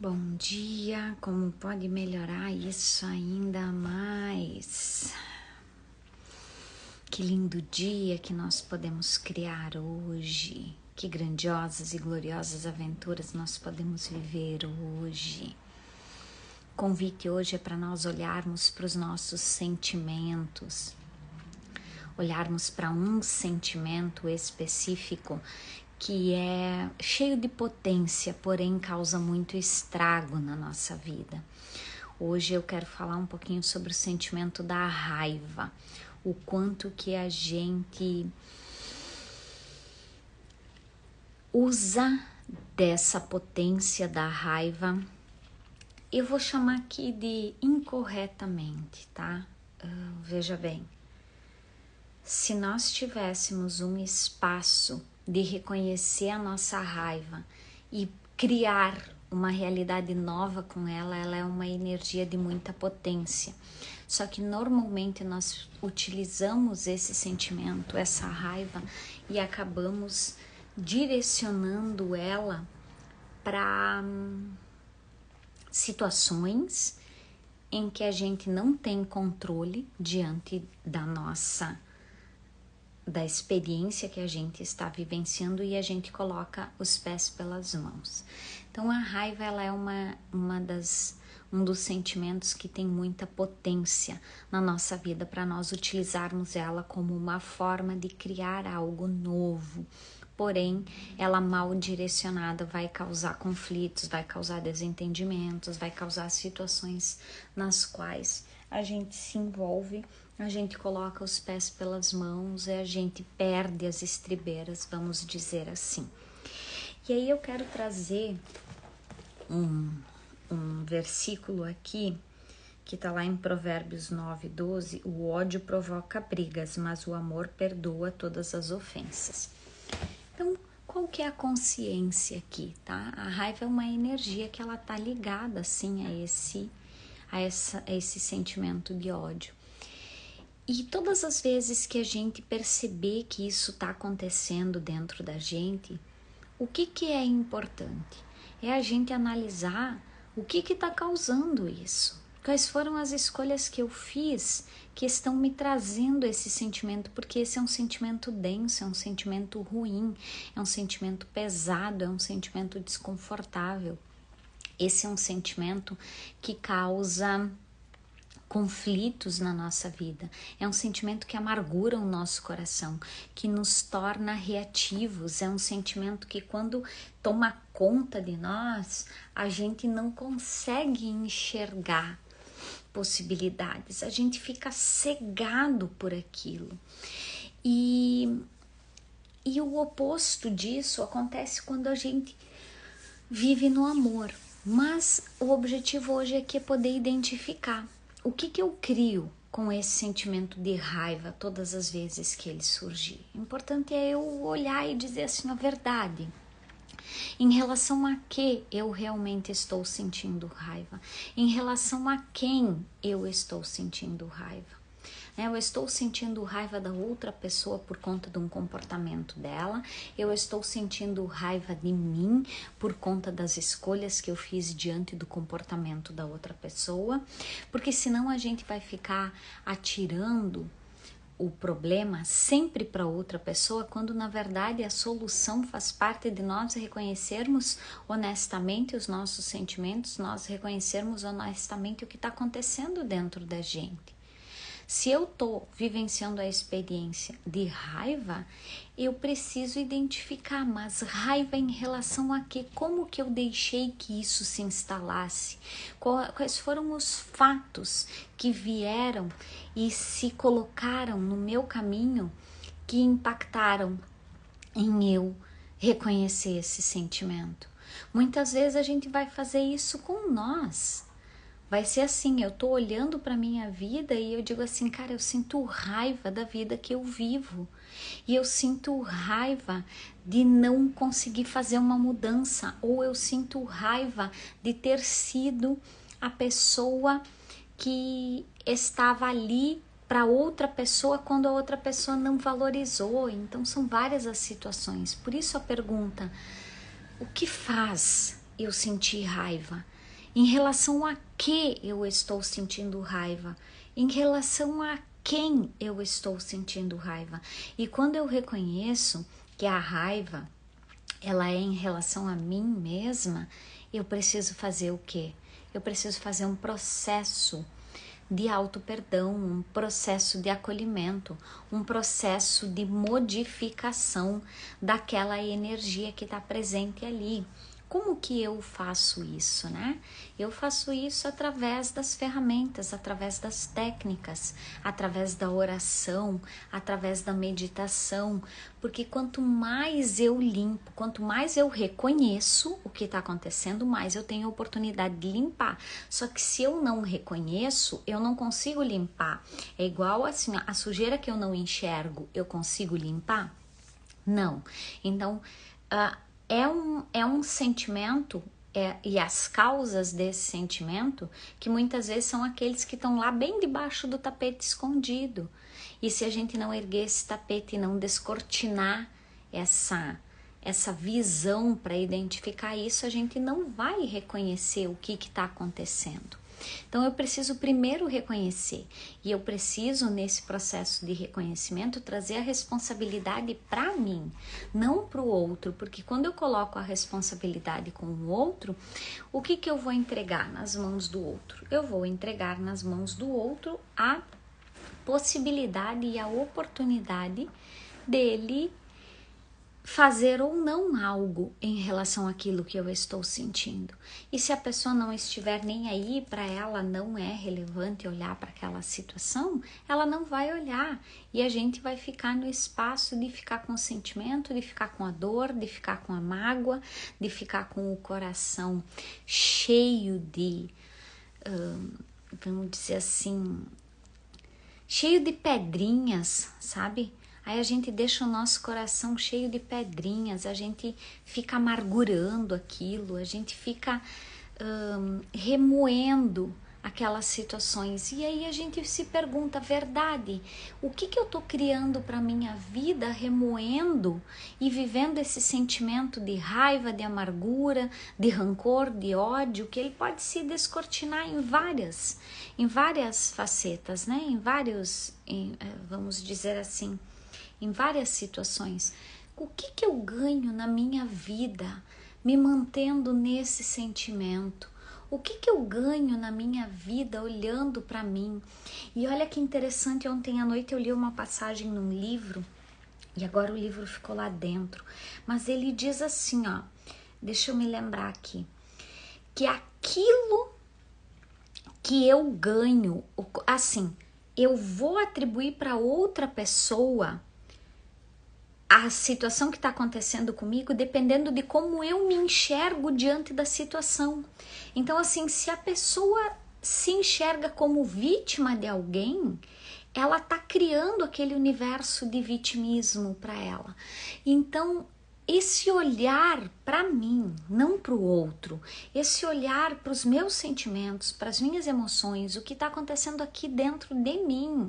Bom dia, como pode melhorar isso ainda mais? Que lindo dia que nós podemos criar hoje, que grandiosas e gloriosas aventuras nós podemos viver hoje. O convite hoje é para nós olharmos para os nossos sentimentos, olharmos para um sentimento específico que é cheio de potência, porém causa muito estrago na nossa vida. Hoje eu quero falar um pouquinho sobre o sentimento da raiva, o quanto que a gente usa dessa potência da raiva. Eu vou chamar aqui de incorretamente, tá? Veja bem, se nós tivéssemos um espaço de reconhecer a nossa raiva e criar uma realidade nova com ela, ela é uma energia de muita potência. Só que normalmente nós utilizamos esse sentimento, essa raiva, e acabamos direcionando ela para situações em que a gente não tem controle diante da experiência que a gente está vivenciando, e a gente coloca os pés pelas mãos. Então a raiva ela é um dos sentimentos que tem muita potência na nossa vida, para nós utilizarmos ela como uma forma de criar algo novo. Porém, ela mal direcionada vai causar conflitos, vai causar desentendimentos, vai causar situações nas quais a gente se envolve, a gente coloca os pés pelas mãos e a gente perde as estribeiras, vamos dizer assim. E aí eu quero trazer um versículo aqui, que está lá em Provérbios 9:12, o ódio provoca brigas, mas o amor perdoa todas as ofensas. Então, qual que é a consciência aqui, tá? A raiva é uma energia que ela tá ligada, assim, a esse sentimento de ódio. E todas as vezes que a gente perceber que isso tá acontecendo dentro da gente, o que é importante? É a gente analisar o que tá causando isso. Quais foram as escolhas que eu fiz que estão me trazendo esse sentimento? Porque esse é um sentimento denso, é um sentimento ruim, é um sentimento pesado, é um sentimento desconfortável. Esse é um sentimento que causa conflitos na nossa vida, é um sentimento que amargura o nosso coração, que nos torna reativos, é um sentimento que quando toma conta de nós, a gente não consegue enxergar possibilidades, a gente fica cegado por aquilo. E o oposto disso acontece quando a gente vive no amor. Mas o objetivo hoje aqui é poder identificar o que eu crio com esse sentimento de raiva todas as vezes que ele surgir. O importante é eu olhar e dizer assim a verdade. Em relação a que eu realmente estou sentindo raiva? Em relação a quem eu estou sentindo raiva? Eu estou sentindo raiva da outra pessoa por conta de um comportamento dela, eu estou sentindo raiva de mim por conta das escolhas que eu fiz diante do comportamento da outra pessoa, porque senão a gente vai ficar atirando o problema sempre para outra pessoa, quando na verdade a solução faz parte de nós reconhecermos honestamente os nossos sentimentos, nós reconhecermos honestamente o que está acontecendo dentro da gente. Se eu estou vivenciando a experiência de raiva, eu preciso identificar, mas raiva em relação a quê? Como que eu deixei que isso se instalasse? Quais foram os fatos que vieram e se colocaram no meu caminho que impactaram em eu reconhecer esse sentimento? Muitas vezes a gente vai fazer isso com nós. Vai ser assim, eu tô olhando para minha vida e eu digo assim, cara, eu sinto raiva da vida que eu vivo. E eu sinto raiva de não conseguir fazer uma mudança. Ou eu sinto raiva de ter sido a pessoa que estava ali para outra pessoa quando a outra pessoa não valorizou. Então são várias as situações. Por isso a pergunta, o que faz eu senti raiva? Em relação a que eu estou sentindo raiva? Em relação a quem eu estou sentindo raiva? E quando eu reconheço que a raiva, ela é em relação a mim mesma, eu preciso fazer o quê? Eu preciso fazer um processo de auto-perdão, um processo de acolhimento, um processo de modificação daquela energia que está presente ali. Como que eu faço isso, né? Eu faço isso através das ferramentas, através das técnicas, através da oração, através da meditação, porque quanto mais eu limpo, quanto mais eu reconheço o que está acontecendo, mais eu tenho a oportunidade de limpar. Só que se eu não reconheço, eu não consigo limpar. É igual assim, a sujeira que eu não enxergo, eu consigo limpar? Não. Então, é um sentimento, e as causas desse sentimento, que muitas vezes são aqueles que estão lá bem debaixo do tapete escondido. E se a gente não erguer esse tapete e não descortinar essa visão para identificar isso, a gente não vai reconhecer o que está acontecendo. Então eu preciso primeiro reconhecer, e eu preciso nesse processo de reconhecimento trazer a responsabilidade para mim, não para o outro, porque quando eu coloco a responsabilidade com o outro, o que eu vou entregar nas mãos do outro? Eu vou entregar nas mãos do outro a possibilidade e a oportunidade dele fazer ou não algo em relação àquilo que eu estou sentindo. E se a pessoa não estiver nem aí, para ela não é relevante olhar para aquela situação, ela não vai olhar. E a gente vai ficar no espaço de ficar com o sentimento, de ficar com a dor, de ficar com a mágoa, de ficar com o coração cheio de, vamos dizer assim, cheio de pedrinhas, sabe? Aí a gente deixa o nosso coração cheio de pedrinhas, a gente fica amargurando aquilo, a gente fica remoendo aquelas situações. E aí a gente se pergunta, verdade, o que eu estou criando para a minha vida, remoendo e vivendo esse sentimento de raiva, de amargura, de rancor, de ódio, que ele pode se descortinar em várias facetas, né? Vamos dizer assim, em várias situações. O que eu ganho na minha vida me mantendo nesse sentimento? O que eu ganho na minha vida olhando para mim? E olha que interessante, ontem à noite eu li uma passagem num livro, e agora o livro ficou lá dentro, mas ele diz assim, ó, deixa eu me lembrar aqui, que aquilo que eu ganho, assim, eu vou atribuir para outra pessoa a situação que está acontecendo comigo, dependendo de como eu me enxergo diante da situação. Então, assim, se a pessoa se enxerga como vítima de alguém, ela está criando aquele universo de vitimismo para ela. Então, esse olhar para mim, não para o outro, esse olhar para os meus sentimentos, para as minhas emoções, o que está acontecendo aqui dentro de mim,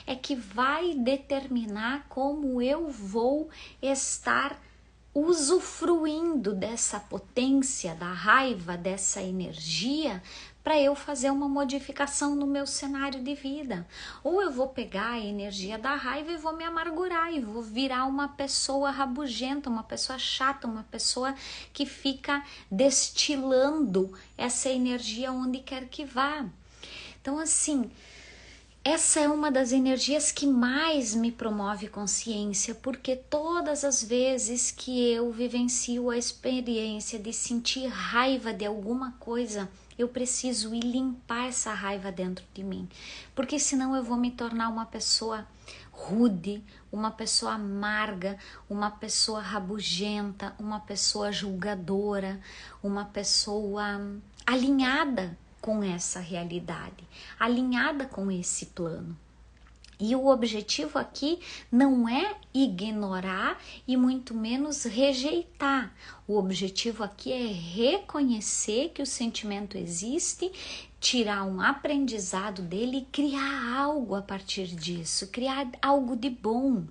é que vai determinar como eu vou estar usufruindo dessa potência, da raiva, dessa energia, para eu fazer uma modificação no meu cenário de vida. Ou eu vou pegar a energia da raiva e vou me amargurar e vou virar uma pessoa rabugenta, uma pessoa chata, uma pessoa que fica destilando essa energia onde quer que vá. Então, assim, essa é uma das energias que mais me promove consciência, porque todas as vezes que eu vivencio a experiência de sentir raiva de alguma coisa, eu preciso ir limpar essa raiva dentro de mim, porque senão eu vou me tornar uma pessoa rude, uma pessoa amarga, uma pessoa rabugenta, uma pessoa julgadora, uma pessoa alinhada com essa realidade, alinhada com esse plano. E o objetivo aqui não é ignorar e muito menos rejeitar. O objetivo aqui é reconhecer que o sentimento existe, tirar um aprendizado dele e criar algo a partir disso, criar algo de bom.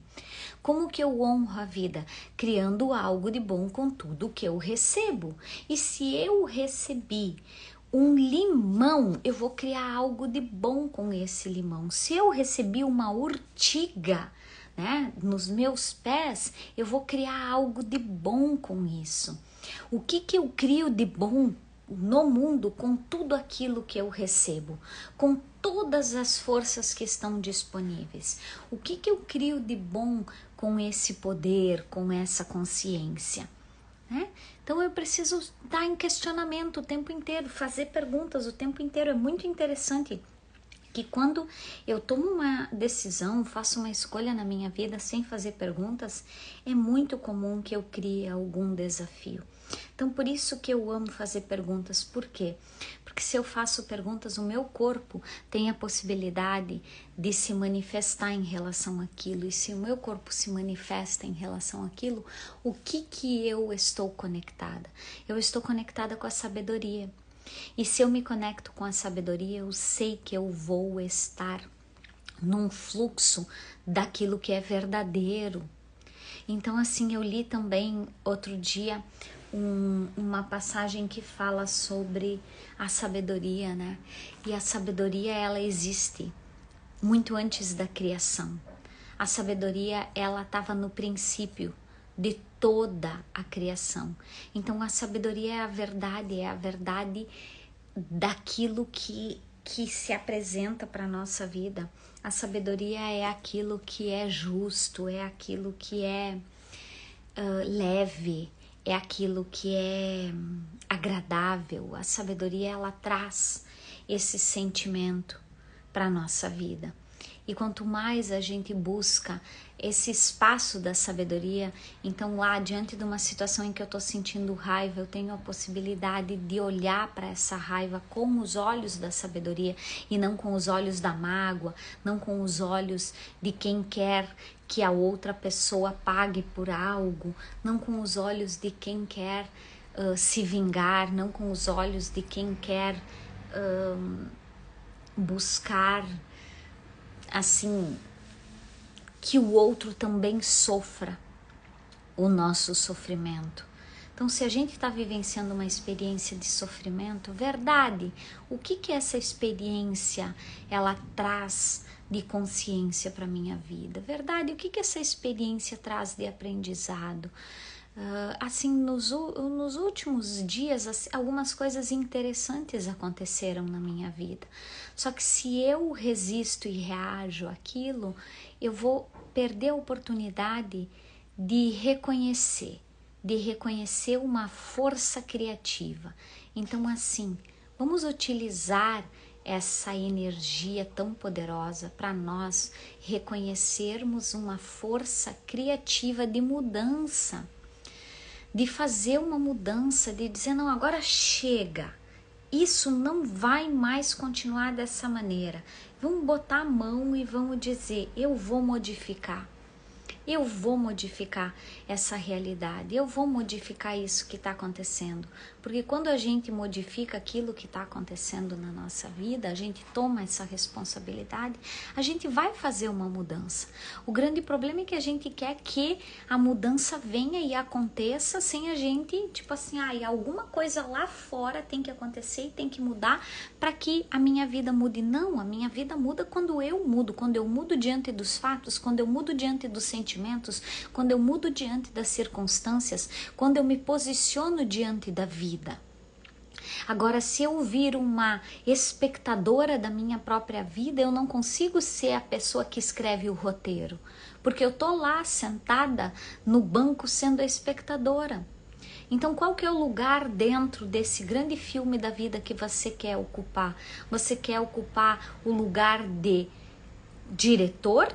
Como que eu honro a vida? Criando algo de bom com tudo que eu recebo. E se eu recebi um limão, eu vou criar algo de bom com esse limão. Se eu recebi uma urtiga, né, nos meus pés, eu vou criar algo de bom com isso. O que eu crio de bom no mundo com tudo aquilo que eu recebo? Com todas as forças que estão disponíveis. O que eu crio de bom com esse poder, com essa consciência? Então eu preciso estar em questionamento o tempo inteiro, fazer perguntas o tempo inteiro. É muito interessante que quando eu tomo uma decisão, faço uma escolha na minha vida sem fazer perguntas, é muito comum que eu crie algum desafio. Então por isso que eu amo fazer perguntas. Por quê? Porque se eu faço perguntas, o meu corpo tem a possibilidade de se manifestar em relação àquilo. E se o meu corpo se manifesta em relação àquilo, o que eu estou conectada? Eu estou conectada com a sabedoria. E se eu me conecto com a sabedoria, eu sei que eu vou estar num fluxo daquilo que é verdadeiro. Então assim, eu li também outro dia uma passagem que fala sobre a sabedoria, né? E a sabedoria, ela existe muito antes da criação. A sabedoria, ela estava no princípio de toda a criação. Então a sabedoria é a verdade daquilo que se apresenta para a nossa vida. A sabedoria é aquilo que é justo, é aquilo que é leve, é aquilo que é agradável. A sabedoria, ela traz esse sentimento para a nossa vida. E quanto mais a gente busca esse espaço da sabedoria, então lá diante de uma situação em que eu estou sentindo raiva, eu tenho a possibilidade de olhar para essa raiva com os olhos da sabedoria e não com os olhos da mágoa, não com os olhos de quem quer que a outra pessoa pague por algo, não com os olhos de quem quer se vingar, não com os olhos de quem quer buscar assim que o outro também sofra o nosso sofrimento. Então, se a gente está vivenciando uma experiência de sofrimento, verdade, o que essa experiência ela traz de consciência para minha vida? Verdade, o que essa experiência traz de aprendizado? Assim, nos últimos dias, algumas coisas interessantes aconteceram na minha vida. Só que se eu resisto e reajo àquilo, eu vou perder a oportunidade de reconhecer uma força criativa. Então, assim, vamos utilizar essa energia tão poderosa para nós reconhecermos uma força criativa de mudança, de fazer uma mudança, de dizer, não, agora chega, isso não vai mais continuar dessa maneira. Vamos botar a mão e vamos dizer, eu vou modificar essa realidade, eu vou modificar isso que está acontecendo, porque quando a gente modifica aquilo que está acontecendo na nossa vida, a gente toma essa responsabilidade, a gente vai fazer uma mudança. O grande problema é que a gente quer que a mudança venha e aconteça sem a gente, tipo assim, alguma coisa lá fora tem que acontecer e tem que mudar para que a minha vida mude. Não, a minha vida muda quando eu mudo diante dos fatos, quando eu mudo diante dos sentimentos, quando eu mudo diante das circunstâncias, quando eu me posiciono diante da vida. Agora, se eu vir uma espectadora da minha própria vida, eu não consigo ser a pessoa que escreve o roteiro, porque eu tô lá sentada no banco sendo a espectadora. Então, qual que é o lugar dentro desse grande filme da vida que você quer ocupar? Você quer ocupar o lugar de diretor?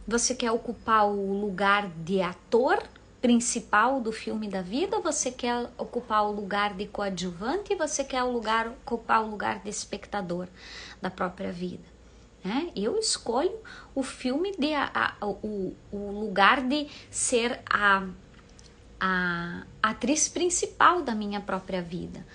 Você quer ocupar o lugar de ator principal do filme da vida? Ou você quer ocupar o lugar de coadjuvante? Você quer ocupar o lugar de espectador da própria vida? né? Eu escolho o filme, o lugar de ser a atriz principal da minha própria vida.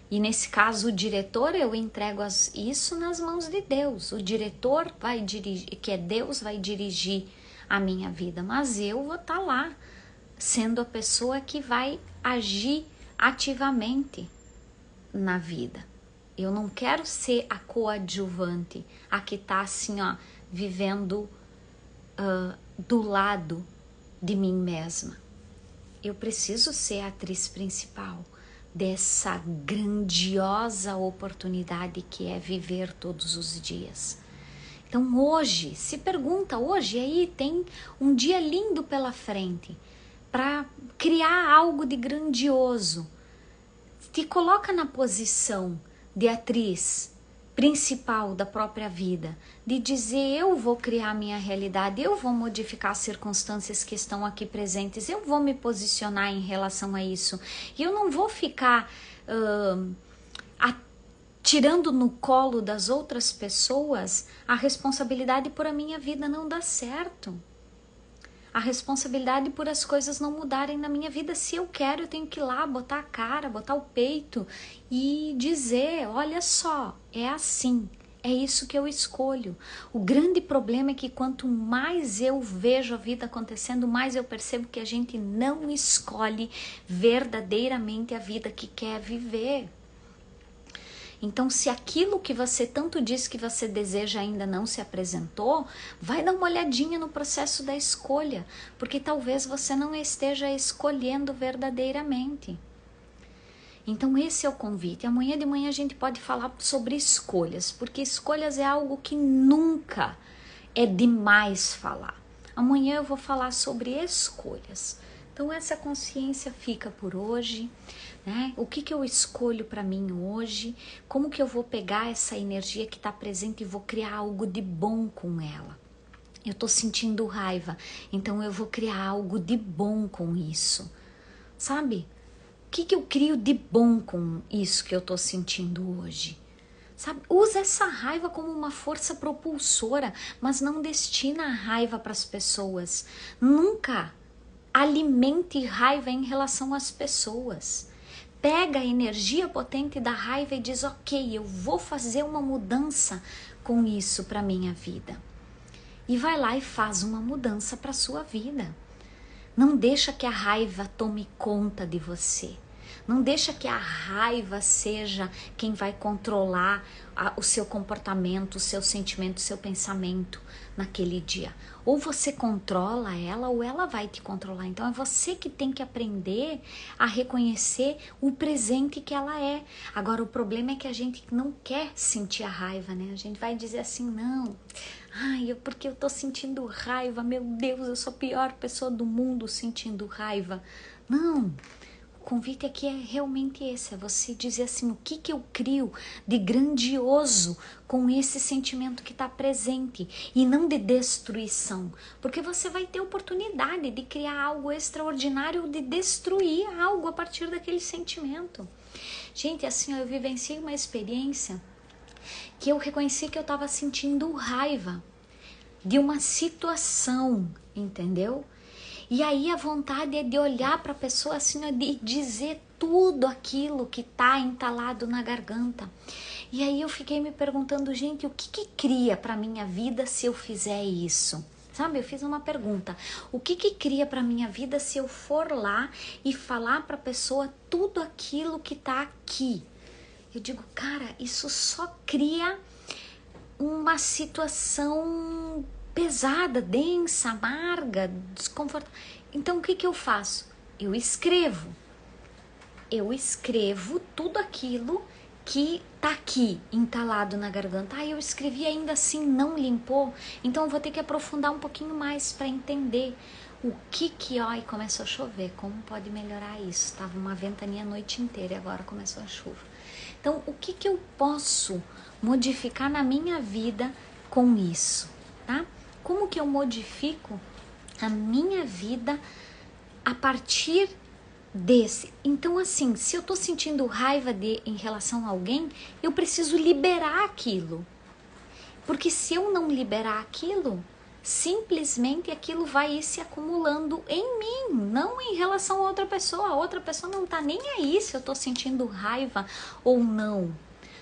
E nesse caso, o diretor, eu entrego isso nas mãos de Deus. O diretor vai dirigir, que é Deus, vai dirigir a minha vida, mas eu vou estar lá, sendo a pessoa que vai agir ativamente na vida. Eu não quero ser a coadjuvante, a que está assim, ó, vivendo do lado de mim mesma. Eu preciso ser a atriz principal dessa grandiosa oportunidade que é viver todos os dias. Então hoje, se pergunta, hoje aí tem um dia lindo pela frente para criar algo de grandioso. Te coloca na posição de atriz principal da própria vida, de dizer: eu vou criar a minha realidade, eu vou modificar as circunstâncias que estão aqui presentes, eu vou me posicionar em relação a isso, e eu não vou ficar tirando no colo das outras pessoas a responsabilidade por a minha vida não dar certo, a responsabilidade por as coisas não mudarem na minha vida. Se eu quero, eu tenho que ir lá, botar a cara, botar o peito e dizer: olha só, é assim, é isso que eu escolho. O grande problema é que quanto mais eu vejo a vida acontecendo, mais eu percebo que a gente não escolhe verdadeiramente a vida que quer viver. Então, se aquilo que você tanto diz que você deseja ainda não se apresentou, vai dar uma olhadinha no processo da escolha, porque talvez você não esteja escolhendo verdadeiramente. Então, esse é o convite. Amanhã de manhã a gente pode falar sobre escolhas, porque escolhas é algo que nunca é demais falar. Amanhã eu vou falar sobre escolhas. Então, essa consciência fica por hoje. Né? O que eu escolho para mim hoje? Como que eu vou pegar essa energia que está presente e vou criar algo de bom com ela? Eu estou sentindo raiva, então eu vou criar algo de bom com isso. Sabe? O que eu crio de bom com isso que eu estou sentindo hoje? Sabe? Usa essa raiva como uma força propulsora, mas não destina a raiva para as pessoas. Nunca alimente raiva em relação às pessoas. Pega a energia potente da raiva e diz: ok, eu vou fazer uma mudança com isso para minha vida. E vai lá e faz uma mudança para sua vida. Não deixa que a raiva tome conta de você. Não deixa que a raiva seja quem vai controlar o seu comportamento, o seu sentimento, o seu pensamento naquele dia. Ou você controla ela ou ela vai te controlar. Então é você que tem que aprender a reconhecer o presente que ela é. Agora o problema é que a gente não quer sentir a raiva, né? A gente vai dizer assim: não, porque eu tô sentindo raiva, meu Deus, eu sou a pior pessoa do mundo sentindo raiva. Não. O convite aqui é realmente esse, é você dizer assim: o que eu crio de grandioso com esse sentimento que está presente, e não de destruição, porque você vai ter oportunidade de criar algo extraordinário, de destruir algo a partir daquele sentimento. Gente, assim, eu vivenciei uma experiência que eu reconheci que eu estava sentindo raiva de uma situação, entendeu? E aí a vontade é de olhar para a pessoa assim, de dizer tudo aquilo que está entalado na garganta. E aí eu fiquei me perguntando: gente, o que cria para minha vida se eu fizer isso? Sabe, eu fiz uma pergunta: o que cria para minha vida se eu for lá e falar para a pessoa tudo aquilo que está aqui? Eu digo: cara, isso só cria uma situação pesada, densa, amarga, desconfortável. Então o que eu faço? Eu escrevo tudo aquilo que tá aqui entalado na garganta. Eu escrevi, ainda assim não limpou, então eu vou ter que aprofundar um pouquinho mais para entender o que e começou a chover. Como pode melhorar isso? Tava uma ventania a noite inteira e agora começou a chuva. Então o que eu posso modificar na minha vida com isso, tá? Como que eu modifico a minha vida a partir desse? Então, assim, se eu tô sentindo raiva em relação a alguém, eu preciso liberar aquilo. Porque se eu não liberar aquilo, simplesmente aquilo vai ir se acumulando em mim, não em relação a outra pessoa. A outra pessoa não tá nem aí se eu tô sentindo raiva ou não.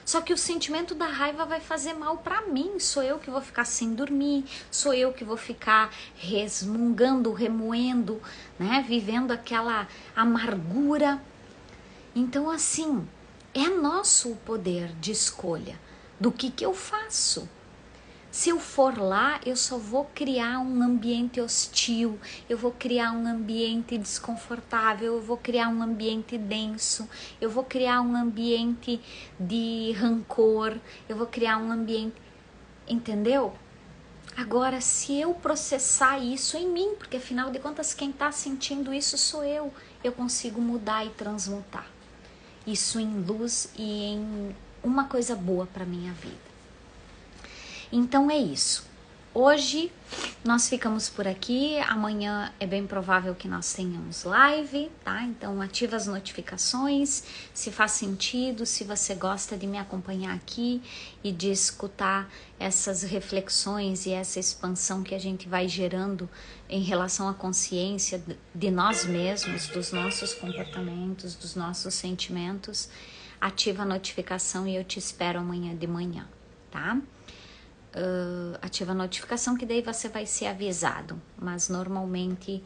Só que o sentimento da raiva vai fazer mal para mim. Sou eu que vou ficar sem dormir, sou eu que vou ficar resmungando, remoendo, né? Vivendo aquela amargura. Então, assim, é nosso o poder de escolha do que eu faço. Se eu for lá, eu só vou criar um ambiente hostil, eu vou criar um ambiente desconfortável, eu vou criar um ambiente denso, eu vou criar um ambiente de rancor, eu vou criar um ambiente... Entendeu? Agora, se eu processar isso em mim, porque afinal de contas quem está sentindo isso sou eu consigo mudar e transmutar isso em luz e em uma coisa boa para minha vida. Então é isso. Hoje nós ficamos por aqui. Amanhã é bem provável que nós tenhamos live, tá? Então ativa as notificações, se faz sentido, se você gosta de me acompanhar aqui e de escutar essas reflexões e essa expansão que a gente vai gerando em relação à consciência de nós mesmos, dos nossos comportamentos, dos nossos sentimentos. Ativa a notificação e eu te espero amanhã de manhã, tá? Ativa a notificação que daí você vai ser avisado, mas normalmente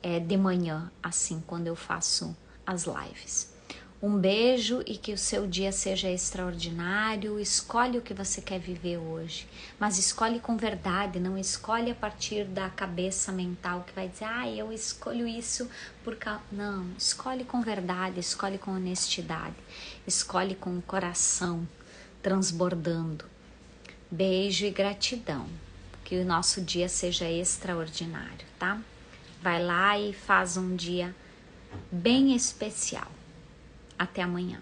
é de manhã, assim, quando eu faço as lives. Um beijo e que o seu dia seja extraordinário. Escolhe o que você quer viver hoje, mas escolhe com verdade, não escolhe a partir da cabeça mental que vai dizer, eu escolho isso por causa... Não, escolhe com verdade, escolhe com honestidade, escolhe com o coração transbordando. Beijo e gratidão. Que o nosso dia seja extraordinário, tá? Vai lá e faz um dia bem especial. Até amanhã.